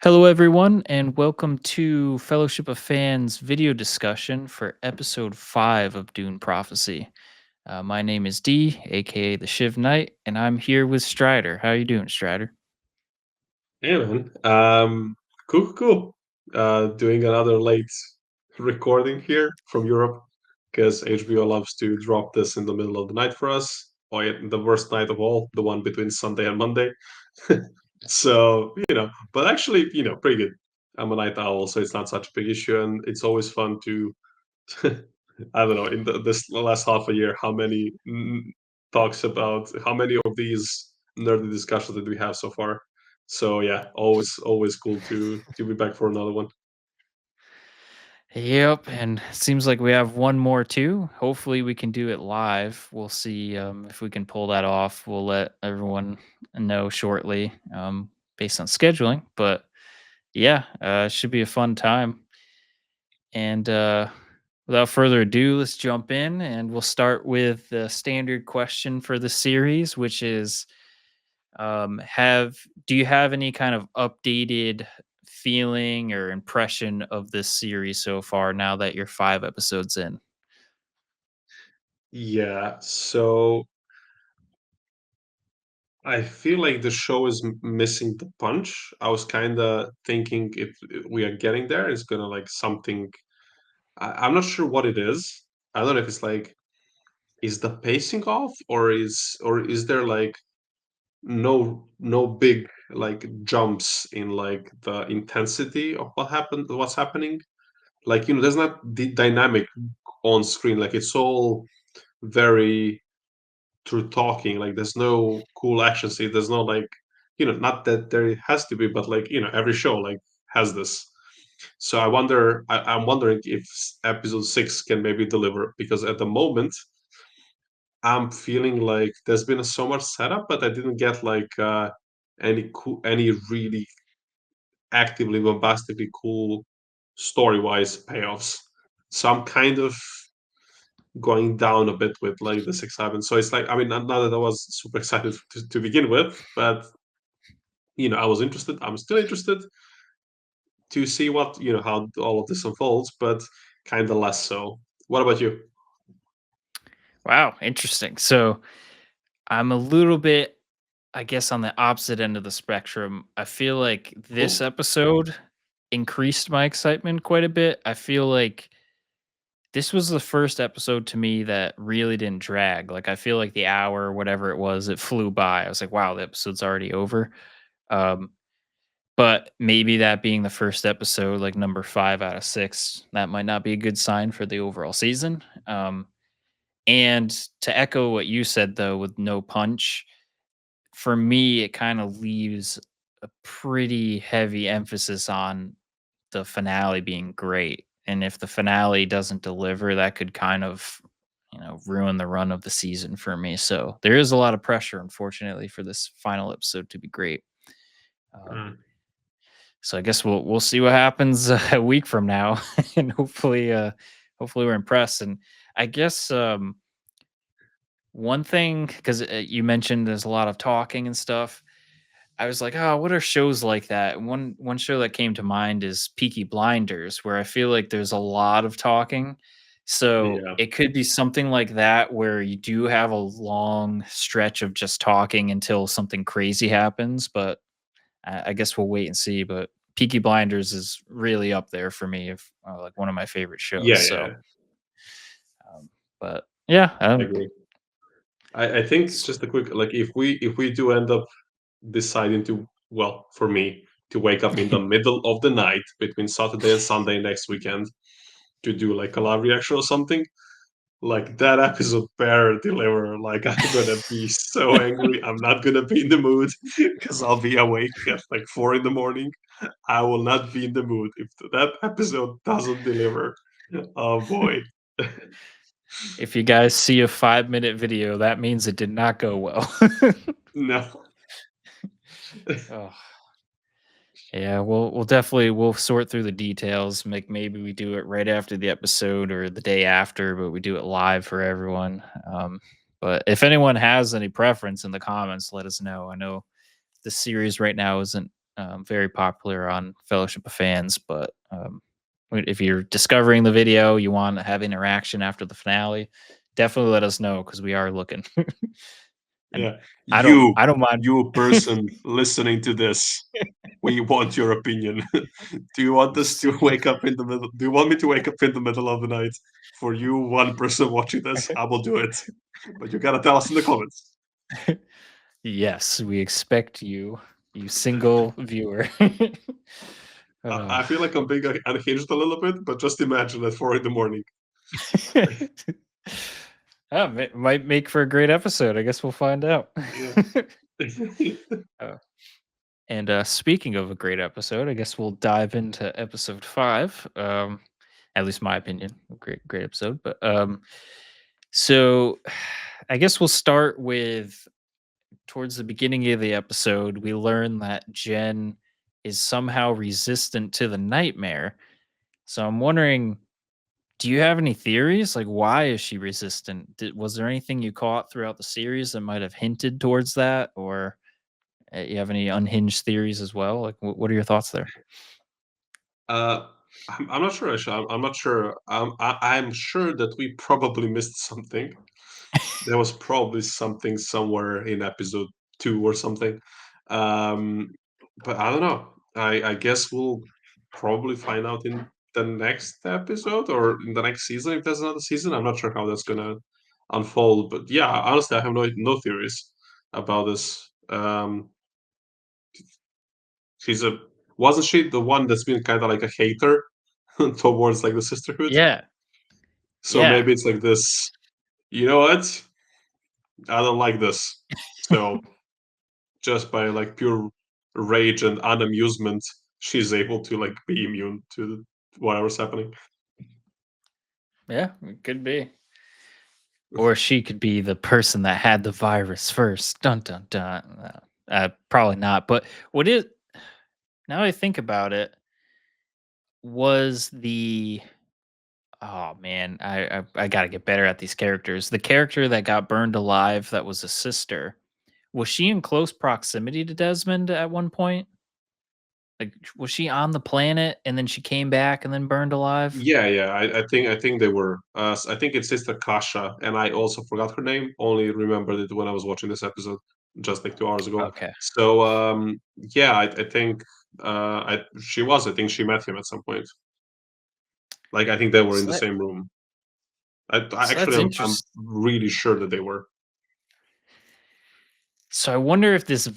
Hello, everyone, and welcome to Fellowship of Fans video discussion for episode 5 of Dune Prophecy. My name is D, aka the Shiv Knight, and I'm here with Strider. How you doing, Strider? Hey man, cool. Doing another late recording here from Europe because HBO loves to drop this in the middle of the night for us, or the worst night of all, the one between Sunday and Monday. So, but actually, pretty good. I'm a night owl, so it's not such a big issue, and it's always fun to, I don't know, in this last half a year, how many talks about how many of these nerdy discussions that we have so far. So yeah, always cool to be back for another one. Yep, and it seems like we have one more too. Hopefully, we can do it live. We'll see if we can pull that off. We'll let everyone know shortly based on scheduling. But yeah, it should be a fun time. And without further ado, let's jump in and we'll start with the standard question for the series, which is have do you have any kind of updated feeling or impression of this series so far now that you're 5 episodes in? Yeah, so I feel like the show is missing the punch. I was kind of thinking if we are getting there, it's gonna like something. I'm not sure what it is. I don't know if it's like is the pacing off or is there like no big like jumps in like the intensity of what's happening. Like there's not the dynamic on screen. Like it's all very through talking. Like there's no cool action scene. There's no like not that there has to be, but like every show like has this. So I'm wondering if episode 6 can maybe deliver, because at the moment I'm feeling like there's been so much setup, but I didn't get like any really actively bombastically cool story wise payoffs. So I'm kind of going down a bit with like this excitement. So it's like, I mean, not that I was super excited to begin with, but I was interested. I'm still interested to see what how all of this unfolds, but kind of less so. What about you? Wow, interesting. So I'm a little bit, I guess, on the opposite end of the spectrum. I feel like this Cool. episode increased my excitement quite a bit. I feel like this was the first episode to me that really didn't drag. Like, I feel like the hour, whatever it was, it flew by. I was like, wow, the episode's already over. Um, but maybe that being the first episode, like number 5 out of 6, that might not be a good sign for the overall season. And to echo what you said, though, with no punch, for me, it kind of leaves a pretty heavy emphasis on the finale being great. And if the finale doesn't deliver, that could kind of, ruin the run of the season for me. So there is a lot of pressure, unfortunately, for this final episode to be great. Um, Mm. so I guess we'll see what happens a week from now, and hopefully we're impressed. And I guess one thing, because you mentioned there's a lot of talking and stuff. I was like, "Oh, what are shows like that?" And one show that came to mind is Peaky Blinders, where I feel like there's a lot of talking. So, Yeah. it could be something like that where you do have a long stretch of just talking until something crazy happens, but I guess we'll wait and see. But Peaky Blinders is really up there for me, of like one of my favorite shows. So, Yeah. um, but yeah, I agree. I think s- just a quick, like, if we do end up deciding to, well, for me, to wake up in the middle of the night between Saturday and Sunday next weekend to do like a live reaction or something, like that episode better deliver. Like I'm gonna be so angry. I'm not gonna be in the mood because I'll be awake at like 4 in the morning. I will not be in the mood if that episode doesn't deliver. Oh boy. if you guys see a 5-minute video, that means it did not go well. No. Oh, yeah, we'll definitely we'll sort through the details. Maybe we do it right after the episode or the day after, but we do it live for everyone. But if anyone has any preference in the comments, let us know. I know the series right now isn't very popular on Fellowship of Fans. But if you're discovering the video, you want to have interaction after the finale, definitely let us know because we are looking. And Yeah. You, I don't mind. you person listening to this, we want your opinion. Do you want us to wake up in the middle? Do you want me to wake up in the middle of the night for you, one person watching this? I will do it. But you gotta tell us in the comments. Yes, we expect you, you single viewer. Uh, I feel like I'm being unhinged a little bit, but just imagine at 4 in the morning. might make for a great episode. I guess we'll find out. Yeah. Uh, and speaking of a great episode, I guess we'll dive into episode 5. At least my opinion, a great episode. But so I guess we'll start with towards the beginning of the episode. We learn that Jen is somehow resistant to the nightmare. So I'm wondering, do you have any theories? Like, why is she resistant? Was there anything you caught throughout the series that might have hinted towards that, or you have any unhinged theories as well? Like, what are your thoughts there? Uh, I'm not sure. Actually, I'm not sure. I'm sure that we probably missed something. There was probably something somewhere in episode 2 or something. Um, but I don't know. I guess we'll probably find out in the next episode or in the next season if there's another season. I'm not sure how that's gonna unfold. But yeah, honestly, I have no theories about this. She's a wasn't she the one that's been kind of like a hater towards like the sisterhood? Yeah, So yeah, maybe it's like this. You know what? I don't like this. So just by like pure rage and unamusement, she's able to like be immune to whatever's happening. yeah. It could be, or she could be the person that had the virus first. Dun dun dun. Probably not. But what is now? I think about it. Was the Oh man, I gotta get better at these characters. The character that got burned alive, that was a sister. Was she in close proximity to Desmond at one point? Like, was she on the planet and then she came back and then burned alive? Yeah, yeah. I think they were. I think it's Sister Kasha, and I also forgot her name. Only remembered it when I was watching this episode just like 2 hours ago. Okay. So yeah, I think she was. I think she met him at some point. Like I think they were in So the that same room. I so actually that's I'm interesting. really sure that they were. So I wonder if this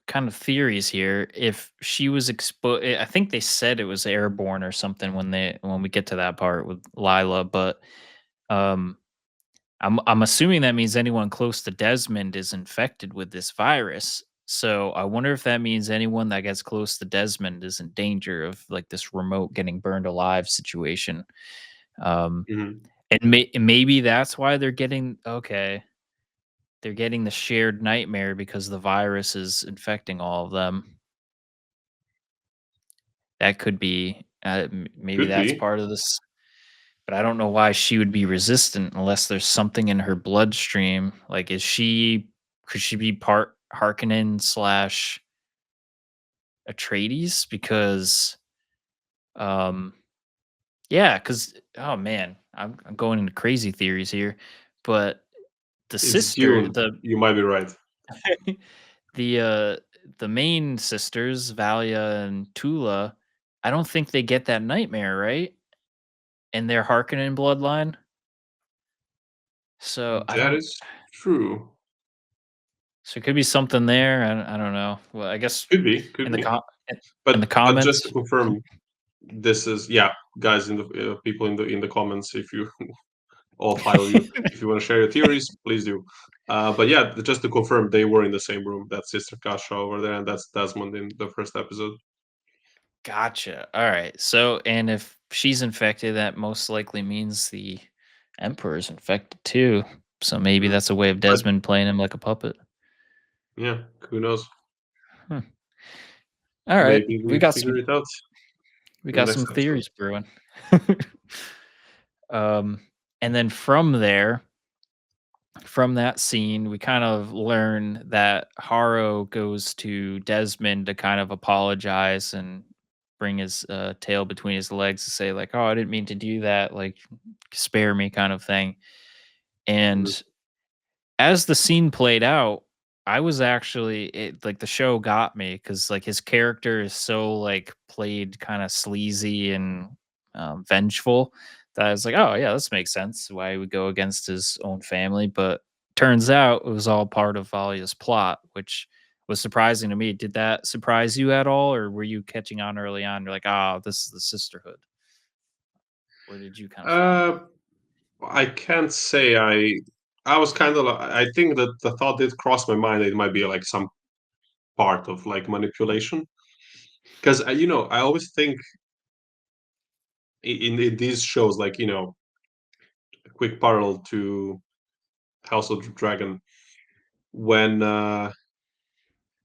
kind of theories here, if she was exposed. I think they said it was airborne or something when we get to that part with Lila, but um I'm assuming that means anyone close to Desmond is infected with this virus. So I wonder if that means anyone that gets close to Desmond is in danger of like this remote getting burned alive situation. Um, Mhm. and maybe that's why they're getting the shared nightmare because the virus is infecting all of them. That could be maybe Could that's be, part of this. But I don't know why she would be resistant unless there's something in her bloodstream. Like, could she be part Harkonnen slash Atreides? Because, um, yeah, because oh man, I'm going into crazy theories here, but the it's sister, Dune. You might be right. the uh, the main sisters, Valia and Tula, I don't think they get that nightmare, right? And their Harkonnen bloodline. So I That don't. is true. So it could be something there. I don't know. Well, I guess Could be, could in the be. in the But just to comments. confirm, this is yeah, guys in the people in the comments, if you all 5 of you, if you want to share your theories, please do. But yeah, just to confirm, they were in the same room. That's Sister Kasha over there, and that's Desmond in the first episode. Gotcha. All right. So, and if she's infected, that most likely means the emperor's infected too. So maybe Mm. that's a way of But Desmond playing him like a puppet. yeah, who knows? Hmm. All right, Maybe we figure it out we in the got next some episode. theories brewing. um, and then from there, from that scene, we kind of learn that Haro goes to Desmond to kind of apologize and bring his tail between his legs to say like, "Oh, I didn't mean to do that. Like, spare me," kind of thing. Mhm. And as the scene played out, I was actually like the show got me because like his character is so like played kind of sleazy and vengeful that I was like, oh yeah, this makes sense why he would go against his own family. But turns out it was all part of Valia's plot, which was surprising to me. Did that surprise you at all, or were you catching on early on? You're like, oh, this is the sisterhood. Where did you kind of fall on Uh, that? I can't say I was kind of I think that the thought did cross my mind that it might be like some part of like manipulation because I always think in these shows like a quick parallel to House of the Dragon when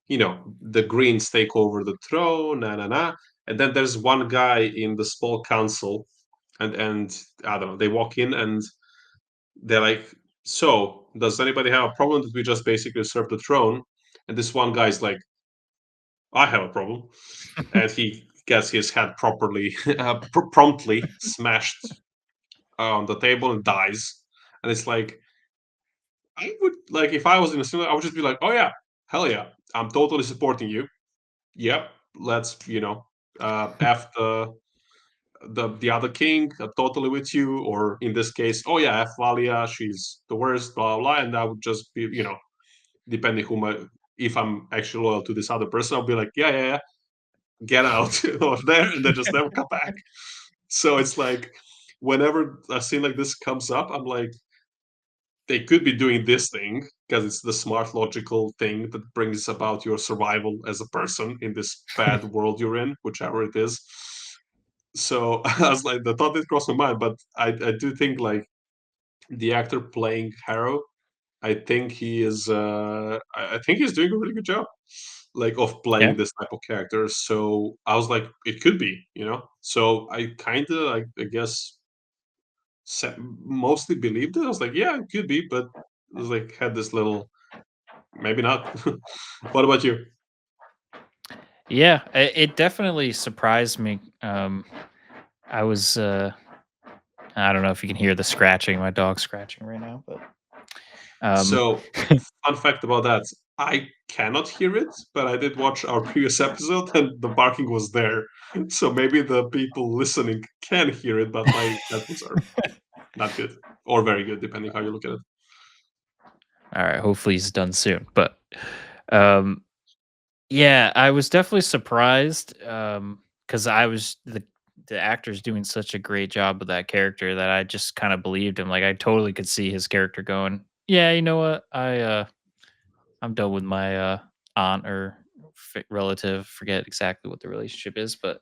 the Greens take over the throne, and then there's one guy in the small council, and I don't know, they walk in and they're like, "So, does anybody have a problem that we just basically usurp the throne?" And this one guy's like, "I have a problem," and he gets his head properly, promptly smashed on the table and dies. And it's like, I would like if I was in a similar, I would just be like, "Oh yeah, hell yeah, I'm totally supporting you. Yep, let's f the other king. I'm totally with you." Or in this case, "Oh yeah, f Valia, she's the worst." Blah blah blah. And I would just be depending who my if I'm actually loyal to this other person, I'll be like, "Yeah, yeah, yeah, get out of there," and then just never come back. So it's like whenever a scene like this comes up, I'm like, they could be doing this thing because it's the smart, logical thing that brings about your survival as a person in this bad world you're in, whichever it is. So I was like, the thought did cross my mind, but I do think like the actor playing Harrow, I think he is I think he's doing a really good job like of Yeah. playing this type of character. So I was like, it could be. So I kind of I guess mostly believed it. I was like, yeah, it could be, but it was like had this little maybe not. What about you? Yeah, it definitely surprised me. I was I don't know if you can hear the scratching, my dog's scratching right now, but um So, fun fact about that, I cannot hear it, but I did watch our previous episode and the barking was there. So maybe the people listening can hear it, but my headphones are not good or very good, depending how you look at it. all right, hopefully he's done soon. But um yeah, I was definitely surprised cuz I was the actor's doing such a great job with that character that I just kind of believed him. Like I totally could see his character going, "Yeah, you know what? I'm done with my aunt or relative, forget exactly what the relationship is, but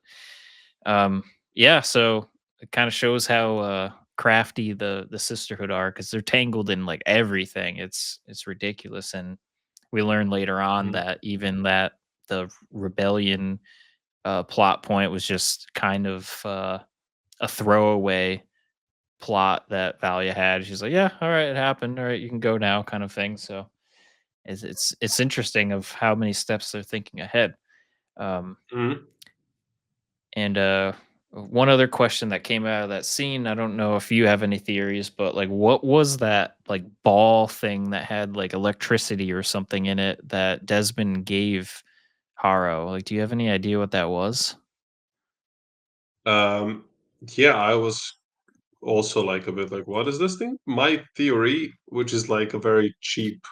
um yeah, so it kind of shows how crafty the sisterhood are because they're tangled in like everything. It's ridiculous. And we learn later on Mhm, that even that the rebellion plot point was just kind of a throwaway plot that Valia had. She's like, yeah, all right, it happened, all right, you can go now, kind of thing. So it's interesting of how many steps they're thinking ahead. um mhm. And one other question that came out of that scene, I don't know if you have any theories, but like what was that like ball thing that had like electricity or something in it that Desmond gave Haro? Like, do you have any idea what that was? Um, yeah, I was also like a bit like, what is this thing? My theory, which is like a very cheap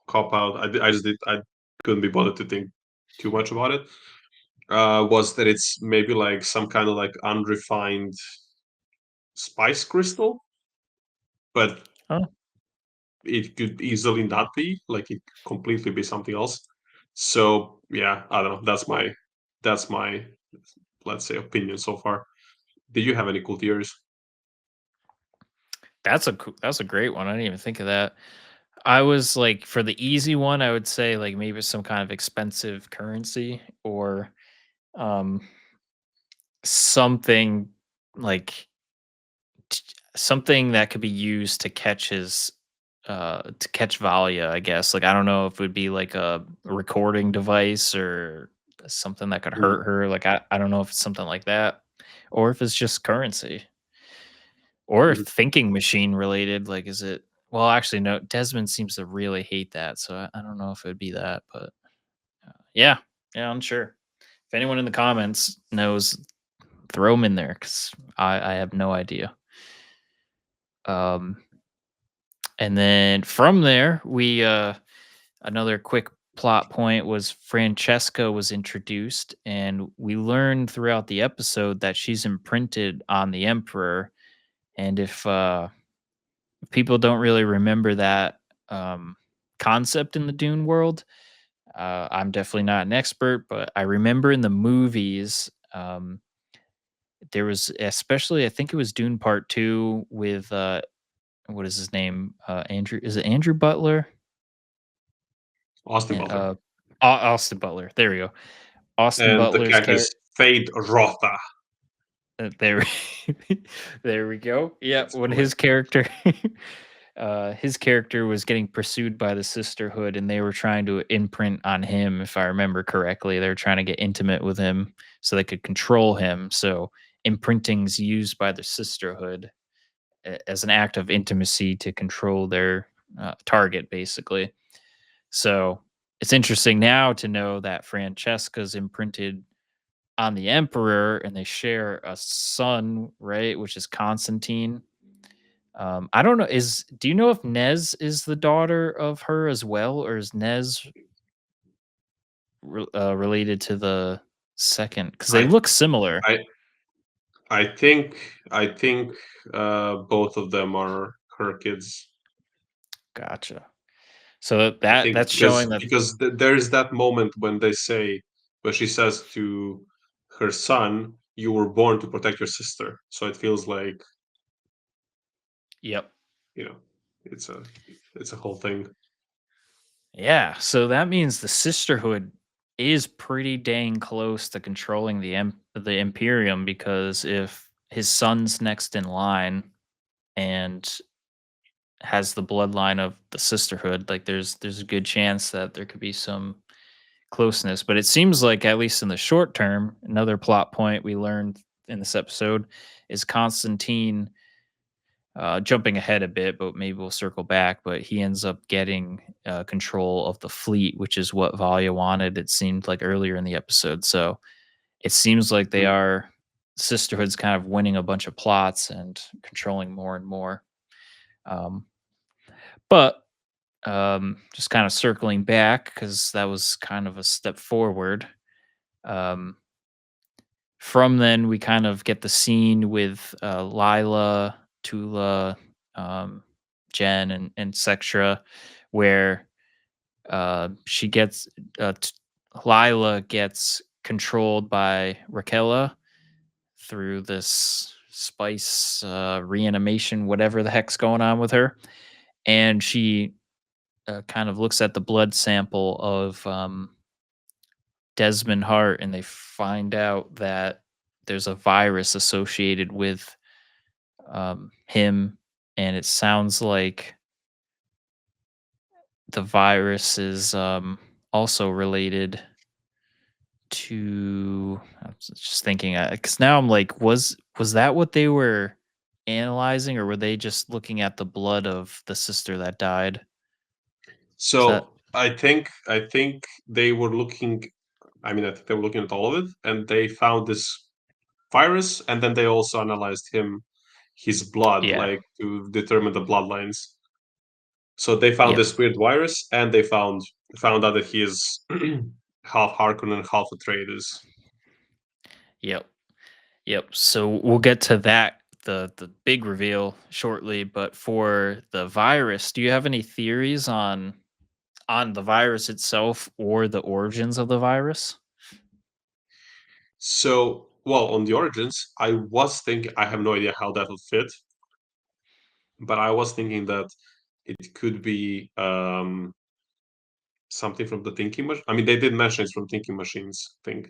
cop out, I couldn't be bothered to think too much about it. Was that it's maybe like some kind of like unrefined spice crystal, but Oh, it could easily not be. Like it could completely be something else. So yeah, I don't know. That's my let's say opinion so far. Do you have any cool theories? that's a great one. I didn't even think of that. I was like for the easy one, I would say like maybe some kind of expensive currency or um something like something that could be used to catch his to catch Valia, I guess. Like I don't know if it would be like a recording device or something that could Mm, hurt her. Like I don't know if it's something like that, or if it's just currency, or if mhm. thinking machine related. Like is it? Well, actually, no. Desmond seems to really hate that, so I don't know if it would be that. But yeah, yeah, I'm sure. If anyone in the comments knows, throw them in there because I have no idea. Um, and then from there, we another quick plot point was Francesca was introduced, and we learned throughout the episode that she's imprinted on the Emperor. And if people don't really remember that um, concept in the Dune world, I'm definitely not an expert, but I remember in the movies, there was especially I think it was Dune Part Two with what is his name? Andrew is it Andrew Butler? Austin And Butler. Austin Butler. There we go. Austin And the Butler's character character. is Fade Rotha. There, there we go. Yeah, That's when brilliant. his character was getting pursued by the Sisterhood, and they were trying to imprint on him, if I remember correctly. They were trying to get intimate with him so they could control him. So imprinting's used by the Sisterhood as an act of intimacy to control their target, basically. So it's interesting now to know that Francesca's imprinted on the emperor and they share a son, right? Which is Constantine. I don't know. Do you know if Nez is the daughter of her as well, or is Nez related to the second? Because they I look similar. I I think both of them are her kids. Gotcha. So I that think that's showing that. because there is that moment when they say when she says to her son, "You were born to protect your sister." So it feels like Yep. you know it's a it's a whole thing. Yeah. So that means the sisterhood is pretty dang close to controlling the Imperium because if his son's next in line and has the bloodline of the sisterhood, like there's a good chance that there could be some closeness. But it seems like at least in the short term, another plot point we learned in this episode is Constantine jumping ahead a bit, but maybe we'll circle back. But he ends up getting control of the fleet, which is what Valia wanted. It seemed like earlier in the episode. So it seems like they Mm. are sisterhood's kind of winning a bunch of plots and controlling more and more. Um, but just kind of circling back because that was kind of a step forward. Um, from then, we kind of get the scene with Lila, Tula, um, Jen, and Sextra, where she gets Lila gets controlled by Raquela through this spice reanimation, whatever the heck's going on with her, and she kind of looks at the blood sample of Desmond Hart, and they find out that there's a virus associated with him, and it sounds like the virus is also related to. I was just thinking because now I'm like, was that what they were analyzing, or were they just looking at the blood of the sister that died? Is that So I think they were looking. I mean, I think they were looking at all of it, and they found this virus, and then they also analyzed his blood, yeah, like to determine the bloodlines. So they found yep, this weird virus, and they found out that he is half Harkonnen, half Atreides. yep. Yep. So we'll get to that the big reveal shortly, but for the virus, do you have any theories on the virus itself or the origins of the virus? So, well, on the origins, I was thinking I have no idea how that would fit, but I was thinking that it could be something from the thinking machine. I mean, they did mention it's from thinking machines. Think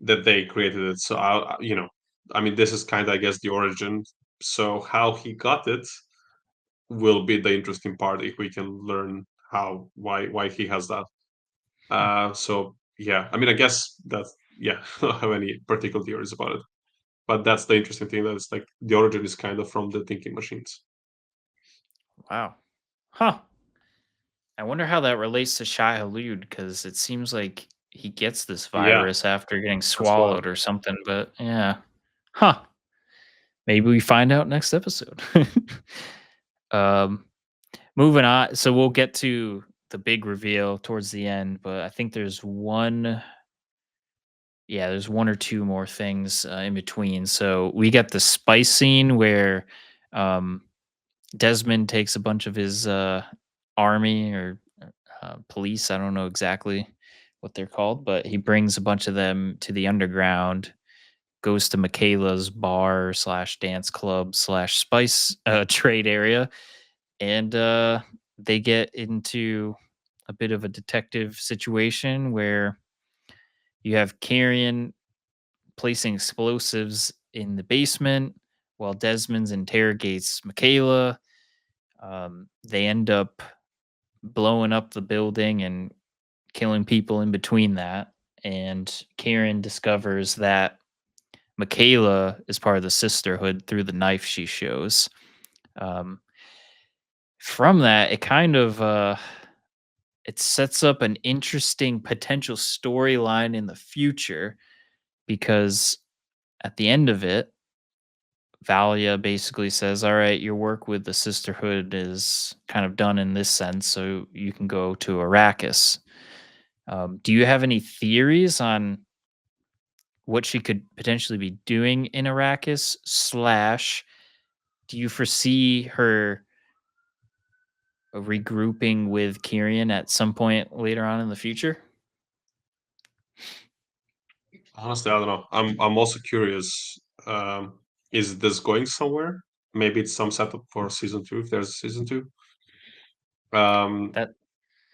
that they created it. So I mean, this is kind of I guess the origin. So how he got it, will be the interesting part if we can learn how why he has that. So yeah, I mean, I guess that yeah, I don't have any particular theories about it, but that's the interesting thing that it's like the origin is kind of from the thinking machines. Wow. Huh. I wonder how that relates to Shai Hulud because it seems like he gets this Yeah, virus after getting that's wild. swallowed or something. But yeah. Huh. Maybe we find out next episode. um, moving on. So we'll get to the big reveal towards the end, but I think there's one. Yeah, there's one or two more things in between. So we get the spice scene where um, Desmond takes a bunch of his army or police. I don't know exactly what they're called, but he brings a bunch of them to the underground. Goes to Michaela's bar slash dance club slash spice trade area, and they get into a bit of a detective situation where you have Carrion placing explosives in the basement while Desmond's interrogates Michaela. They end up blowing up the building and killing people in between that. And Karen discovers that Michaela is part of the sisterhood through the knife she shows. Um, from that, it kind of it sets up an interesting potential storyline in the future because at the end of it, Valia basically says, "All right, your work with the sisterhood is kind of done in this sense, so you can go to Arrakis." Do you have any theories on what she could potentially be doing in Arrakis? Slash, do you foresee her regrouping with Kyrian at some point later on in the future? Honestly, I don't know. I'm also curious. Is this going somewhere? Maybe it's some setup for season two if there's a season two. Um, That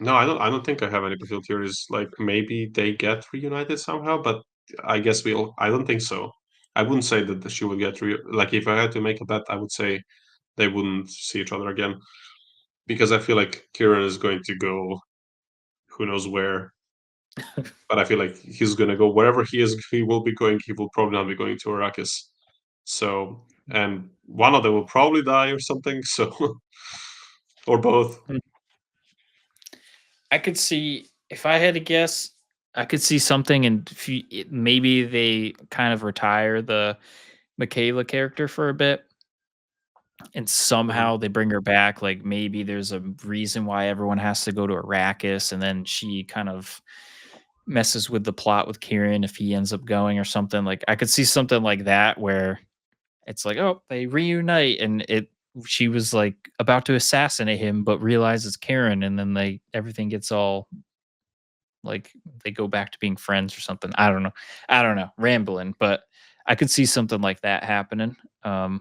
no, I don't think I have any particular theories. Like maybe they get reunited somehow, but I guess we'll. I don't think so. I wouldn't say that she would get like if I had to make a bet, I would say they wouldn't see each other again because I feel like Kieran is going to go who knows where. But I feel like he's gonna go wherever he is. He will be going. He will probably not be going to Arrakis. So, and one of them will probably die or something. So, or both. I could see if I had to guess, I could see something and maybe they kind of retire the Michaela character for a bit and Mhm, somehow they bring her back. Like maybe there's a reason why everyone has to go to Arrakis, and then she kind of messes with the plot with Kieran if he ends up going or something. Like I could see something like that where it's like, oh, they reunite, and she was like about to assassinate him, but realizes Karen, and then everything gets all like they go back to being friends or something. I don't know. I don't know. Rambling, but I could see something like that happening. Um,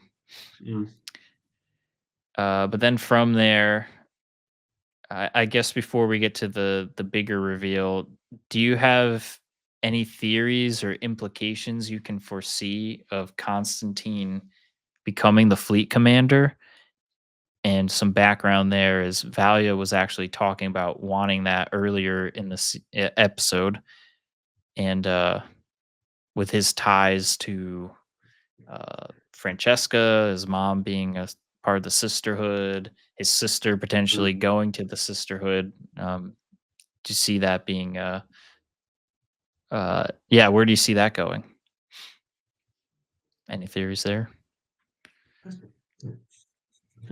mhm. but then from there, I guess before we get to the bigger reveal, do you have any theories or implications you can foresee of Constantine becoming the fleet commander? And some background there is Valia was actually talking about wanting that earlier in this episode, and with his ties to Francesca, his mom being part of the sisterhood, his sister potentially Mm. going to the sisterhood. Do you see that being yeah, where do you see that going? Any theories there?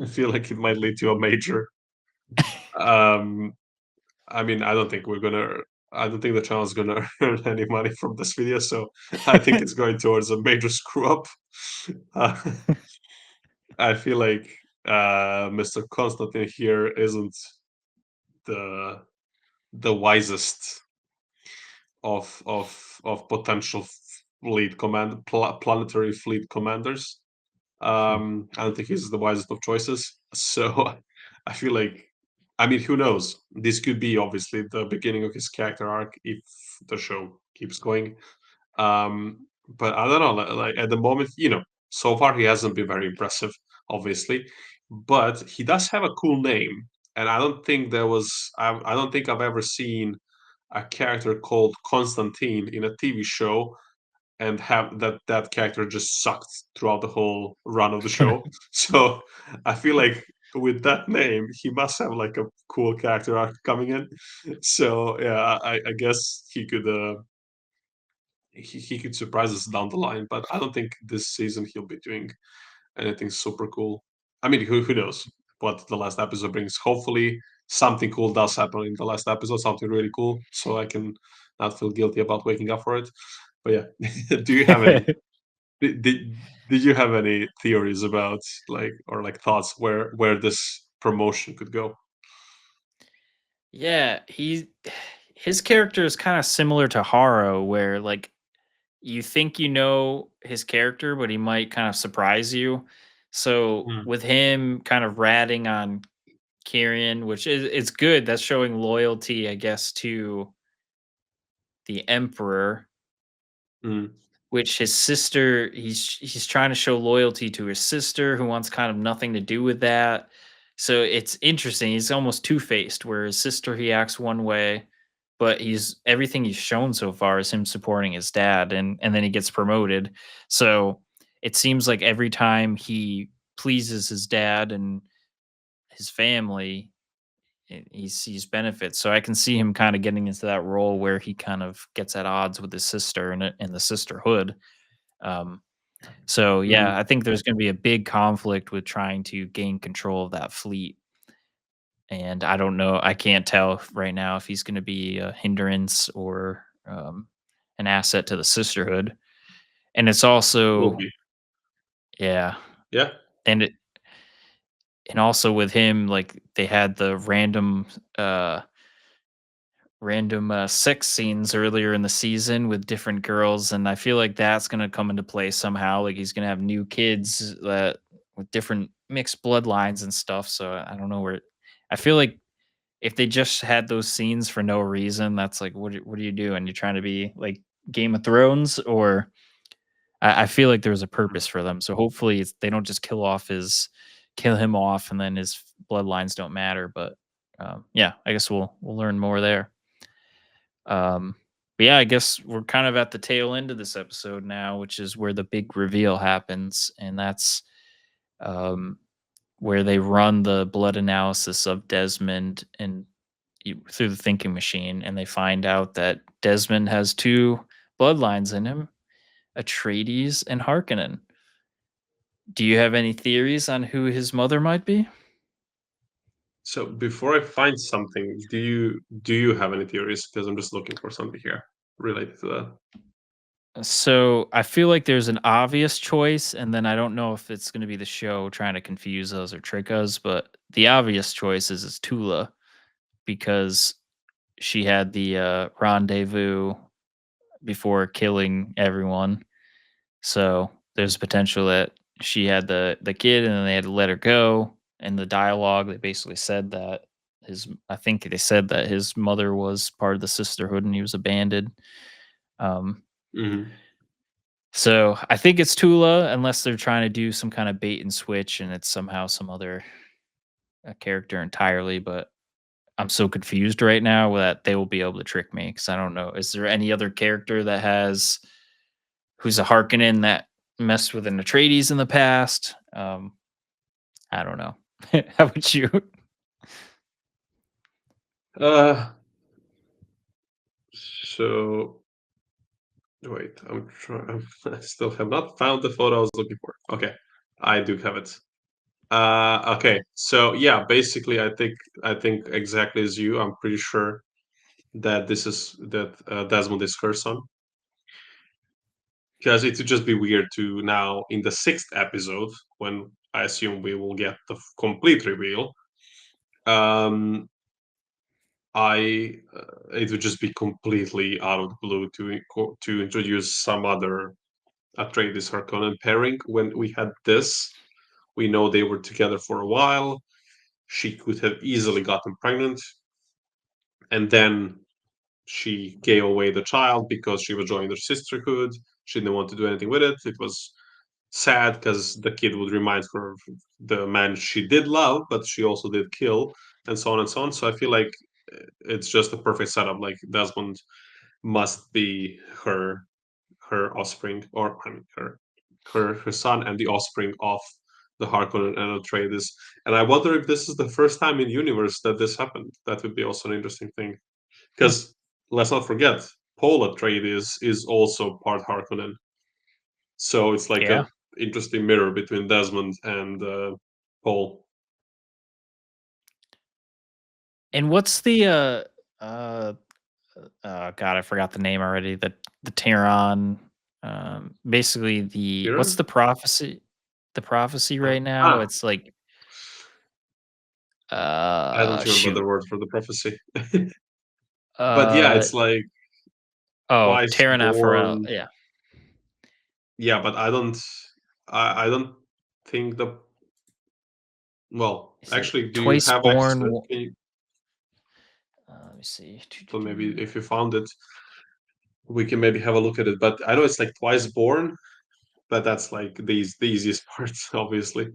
I feel like it might lead to a major. Um, I mean, I don't think we're gonna. I don't think the channel is gonna earn any money from this video, so I think it's going towards a major screw up. Uh, I feel like Mr. Constantine here isn't the the wisest of potential planetary fleet commanders. I don't think he's the wisest of choices. So I feel like, I mean, who knows? This could be obviously the beginning of his character arc if the show keeps going. But I don't know. Like at the moment, so far he hasn't been very impressive, obviously. but he does have a cool name, and I don't think I've ever seen a character called Constantine in a TV show and have that character just sucked throughout the whole run of the show. So I feel like with that name, he must have like a cool character arc coming in. So yeah, I guess he could surprise us down the line, but I don't think this season he'll be doing anything super cool. I mean, who knows what the last episode brings? Hopefully, something cool does happen in the last episode, something really cool, so I can not feel guilty about waking up for it. But yeah, do you have any? Did you have any theories about like thoughts where this promotion could go? Yeah, his character is kind of similar to Haro, where like you think you know his character, but he might kind of surprise you. So Mm, with him kind of ratting on Kyrian, which is it's good, that's showing loyalty, I guess, to the Emperor. mm, Which his sister, he's trying to show loyalty to his sister who wants kind of nothing to do with that. So it's interesting. He's almost two-faced, where his sister he acts one way, but he's everything he's shown so far is him supporting his dad, and then he gets promoted. So it seems like every time he pleases his dad and his family, he sees benefits. So I can see him kind of getting into that role where he kind of gets at odds with his sister and the sisterhood. Um, so mm. yeah, I think there's going to be a big conflict with trying to gain control of that fleet. And I don't know. I can't tell right now if he's going to be a hindrance or an asset to the sisterhood. And it's Will also, be. yeah, Yeah. and and also with him, like they had the uh, random sex scenes earlier in the season with different girls, and I feel like that's gonna come into play somehow. Like he's gonna have new kids that with different mixed bloodlines and stuff. So I don't know where. I feel like if they just had those scenes for no reason, that's like what do you do? And you're trying to be like Game of Thrones, or I feel like there's a Mm, purpose for them. So hopefully they don't just kill him off, and then his bloodlines don't matter. But yeah, I guess we'll learn more there. Um, but yeah, I guess we're kind of at the tail end of this episode now, which is where the big reveal happens, and that's um, where they run the blood analysis of Desmond and through the thinking machine, and they find out that Desmond has two bloodlines in him: Atreides and Harkonnen. Do you have any theories on who his mother might be? So before I find something, do you have any theories? Because I'm just looking for something here related to that. So I feel like there's an obvious choice, and then I don't know if it's going to be the show trying to confuse us or trick us. But the obvious choice is Tula because she had the rendezvous before killing everyone. So there's potential that she had the kid, and then they had to let her go. In the dialogue, they basically said that I think they said that his mother was part of the sisterhood, and he was abandoned. Um, Mhm. So I think it's Tula, unless they're trying to do some kind of bait and switch, and it's somehow some other character entirely. But I'm so confused right now that they will be able to trick me because I don't know. Is there any other character that has who's a Harkonnen that messed with an Atreides in the past? I don't know. How about you? Uh, so wait, I'm trying. I still have not found the photo I was looking for. Okay, I do have it. Okay, so yeah, basically, I think exactly as you. I'm pretty sure that Desmond is her son, because it would just be weird to now in the sixth episode when I assume we will get the complete reveal. Um, it would just be completely out of the blue to introduce some other Atreides Harkonnen pairing. When we had this, we know they were together for a while. She could have easily gotten pregnant, and then she gave away the child because she was joining the sisterhood. She didn't want to do anything with it. It was sad because the kid would remind her of the man she did love, but she also did kill, and so on and so on. So I feel like it's just a perfect setup. Like Desmond must be her offspring, or I mean her son and the offspring of the Harkonnen and Atreides. And I wonder if this is the first time in the universe that this happened. That would be also an interesting thing. Hmm. Because let's not forget, Paul Atreides is also part Harkonnen. So it's like Yeah. a interesting mirror between Desmond and Paul. And what's the uh oh god, I forgot the name already. The Tehran, basically the what's Kieran? the prophecy? The prophecy right now. Ah, It's like I don't remember the shoot. word for the prophecy. But yeah, Uh it's like oh, twice Terran Aphorel. born. Yeah. Yeah, but I don't think the well, Is it actually, do you twice have access born? to it? Can you, Let me see. well, maybe if you found it, we can maybe have a look at it. But I know it's like twice born, but that's like the easiest part, obviously.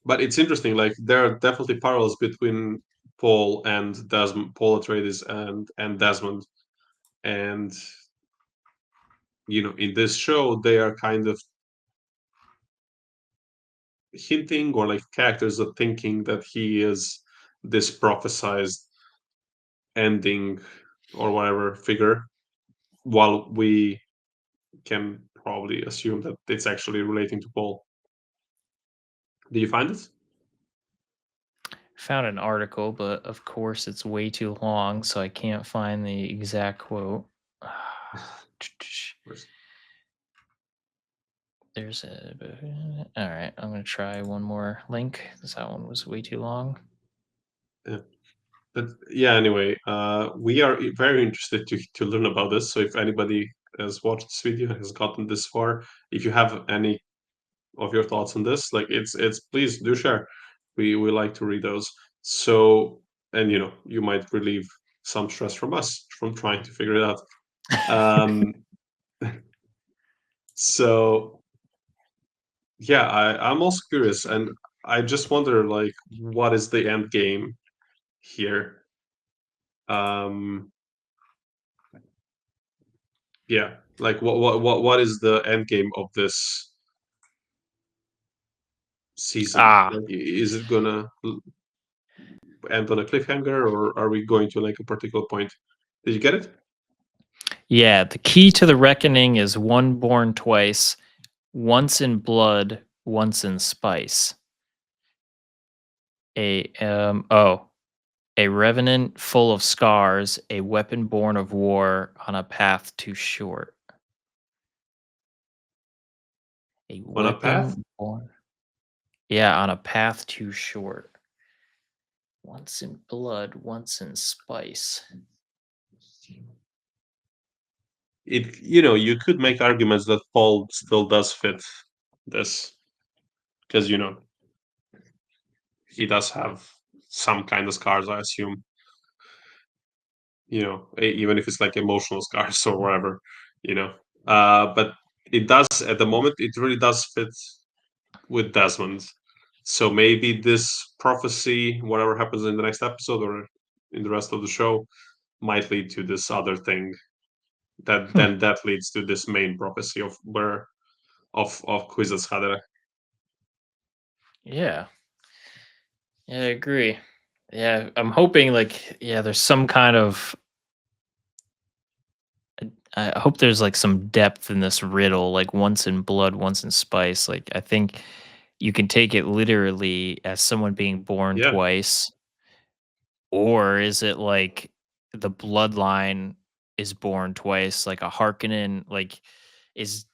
But it's interesting. Like there are definitely parallels between Paul and Desmond, Paul Atreides and Desmond, and in this show they are kind of hinting, or like characters are thinking that he is this prophesized ending or whatever figure, while we can probably assume that it's actually relating to Paul. Did you find it? Found an article, but of course it's way too long, so I can't find the exact quote. Where's- There's a. All right, I'm gonna try one more link because that one was way too long. yeah. But yeah, anyway, we are very interested to learn about this. So if anybody has watched this video and has gotten this far, if you have any of your thoughts on this, like it's please do share. We like to read those. So, and you might relieve some stress from us from trying to figure it out. Um, so yeah, I'm also curious, and I just wonder like what is the end game here? Um, yeah, like what is the end game of this season? Ah, Like, is it gonna end on a cliffhanger, or are we going to like a particular point? Did you get it? yeah. The key to the reckoning is one born twice, once in blood, once in spice. A revenant full of scars, a weapon born of war on a path too short. A On a path? weapon born, yeah, on a path too short. Once in blood, once in spice. You could make arguments that Paul still does fit this, because he does have some kind of scars, I assume. Even if it's like emotional scars or whatever, you know. But it does at the moment. It really does fit with Desmond. So maybe this prophecy, whatever happens in the next episode or in the rest of the show, might lead to this other thing Hmm. that leads to this main prophecy of Kwisatz Haderach. Yeah. Yeah, I agree. Yeah, I'm hoping like yeah, there's some kind of I hope there's like some depth in this riddle, like once in blood, once in spice. Like I think you can take it literally as someone being born Yeah. twice, or is it like the bloodline is born twice, like a Harkonnen? Like is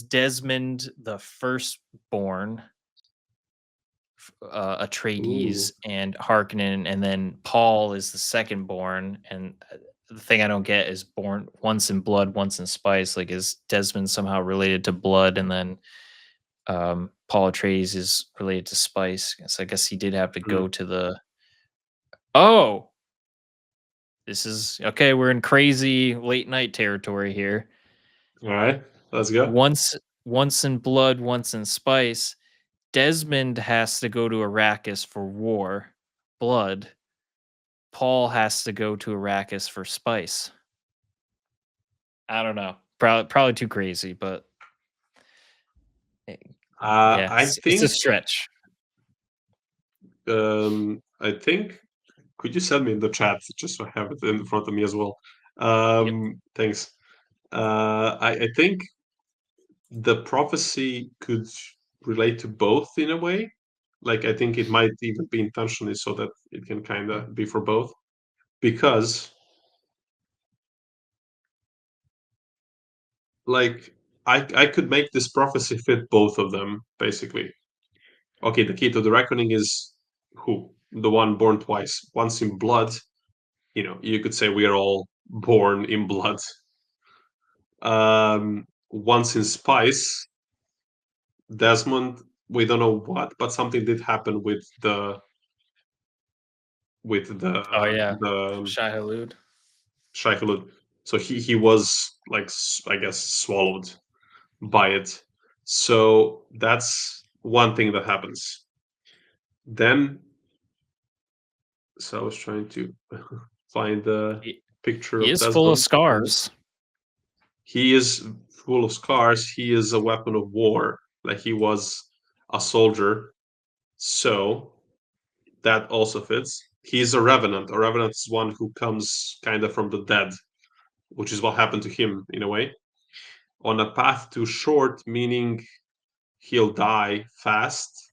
Desmond the firstborn, Atreides Ooh. and Harkonnen, and then Paul is the second born. And the thing I don't get is born once in blood, once in spice. Like, is Desmond somehow related to blood, and then Paul Atreides is related to spice? So I guess he did have to Hmm. go to the. Oh, this is okay. We're in crazy late night territory here. All right. Let's go. Once. once in blood, once in spice. Desmond has to go to Arrakis for war, blood. Paul has to go to Arrakis for spice. I don't know. Probably too crazy, but eh, yeah, I it's a think stretch. I think could you send me in the chat just so I have it in front of me as well? Yep. Thanks. I think the prophecy could relate to both in a way. Like I think it might even be intentionally so that it can kind of be for both because like I could make this prophecy fit both of them basically. Okay, the key to the reckoning is who? The one born twice, once in blood. You could say we are all born in blood. Once in spice, Desmond. We don't know what, but something did happen with Oh yeah, the Shai Hulud. Shai-Hulud. So he was like I guess swallowed by it. So that's one thing that happens. Then, so I was trying to find the He, picture he of is full of Desmond. scars. He is full of scars. He is a weapon of war. Like he was a soldier. So that also fits. He's a revenant. A revenant is one who comes kind of from the dead, which is what happened to him in a way. On a path too short, meaning he'll die fast.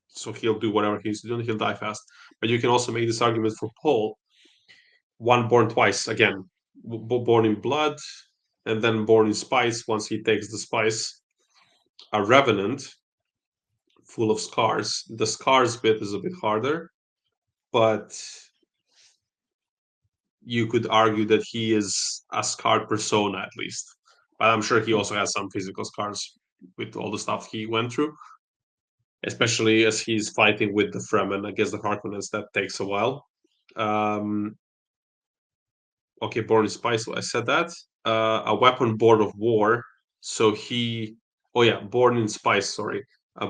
So he'll do whatever he's doing, he'll die fast. But you can also make this argument for Paul, one born twice again, born in blood and then born in spice once he takes the spice. A revenant full of scars. The scars bit is a bit harder, but you could argue that he is a scarred persona at least. But I'm sure he Hmm. also has some physical scars with all the stuff he went through, especially as he's fighting with the Fremen against the Harkonnens. That takes a while. Um, okay, born in spice. I said that. A weapon born of war. So he. Oh yeah, born in spice. Sorry,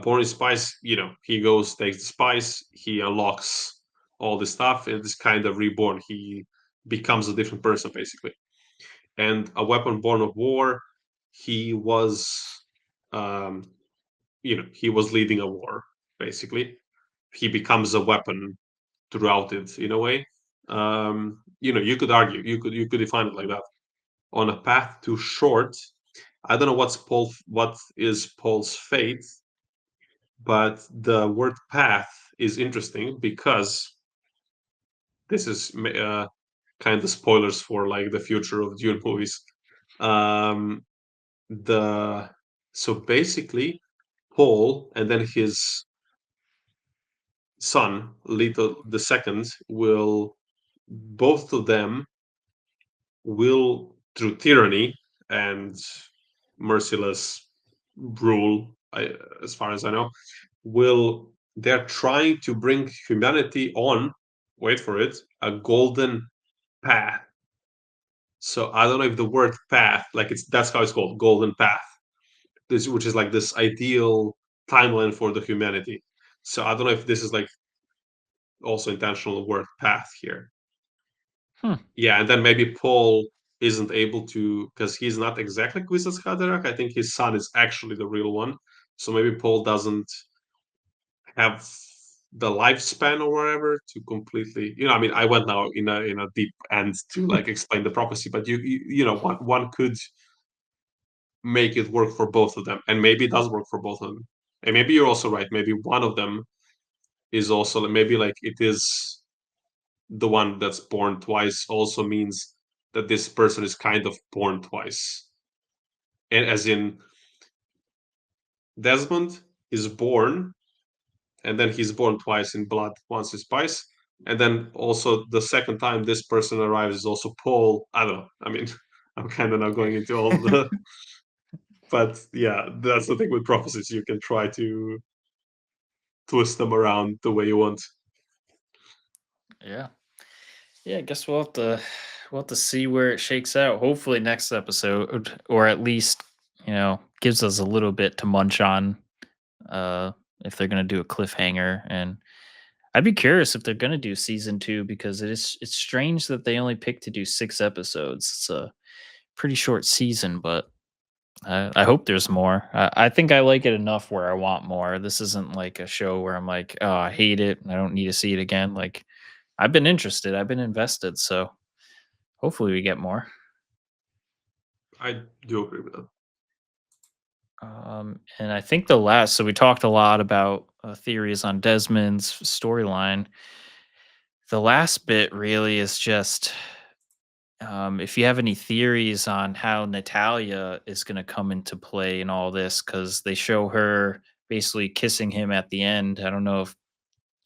born in spice. He goes takes the spice. He unlocks all this stuff and is kind of reborn. He becomes a different person basically. And a weapon born of war. He was, um, he was leading a war basically. He becomes a weapon throughout it in a way. You could argue, you could define it like that. On a path too short, I don't know what is Paul's fate, but the word path is interesting because this is kind of spoilers for like the future of Dune movies. Um, the so basically, Paul and then his son, Little the second, will both of them will through tyranny and merciless rule, as far as I know, will they're trying to bring humanity on. Wait for it, a golden path. So I don't know if the word path, like that's how it's called, golden path. This, which is like this ideal timeline for the humanity. So I don't know if this is like also intentional word path here. Hmm. Yeah, and then maybe Paul isn't able to because he's not exactly Kwisatz Haderach. I think his son is actually the real one. So maybe Paul doesn't have the lifespan or whatever to completely. I mean, I went now in a deep end to like explain the prophecy, but one could make it work for both of them, and maybe it does work for both of them. And maybe you're also right. Maybe one of them is also maybe like it is the one that's born twice also means that this person is kind of born twice. And as in Desmond is born and then he's born twice in blood, once in spice. And then also the second time this person arrives is also Paul. I don't know. I mean, I'm kind of now going into all the, but yeah, that's the thing with prophecies. You can try to twist them around the way you want. Yeah. Yeah, I guess we'll have to see where it shakes out. Hopefully next episode, or at least gives us a little bit to munch on, uh, if they're gonna do a cliffhanger, and I'd be curious if they're gonna do season 2 because it's strange that they only picked to do 6 episodes. It's a pretty short season, but I hope there's more. I think I like it enough where I want more. This isn't like a show where I'm like, "Oh, I hate it, and I don't need to see it again." Like, I've been interested, I've been invested, so hopefully we get more. I do agree with that. And I think the last so we talked a lot about, theories on Desmond's storyline. The last bit really is just, if you have any theories on how Natalia is gonna come into play in all this, because they show her basically kissing him at the end. I don't know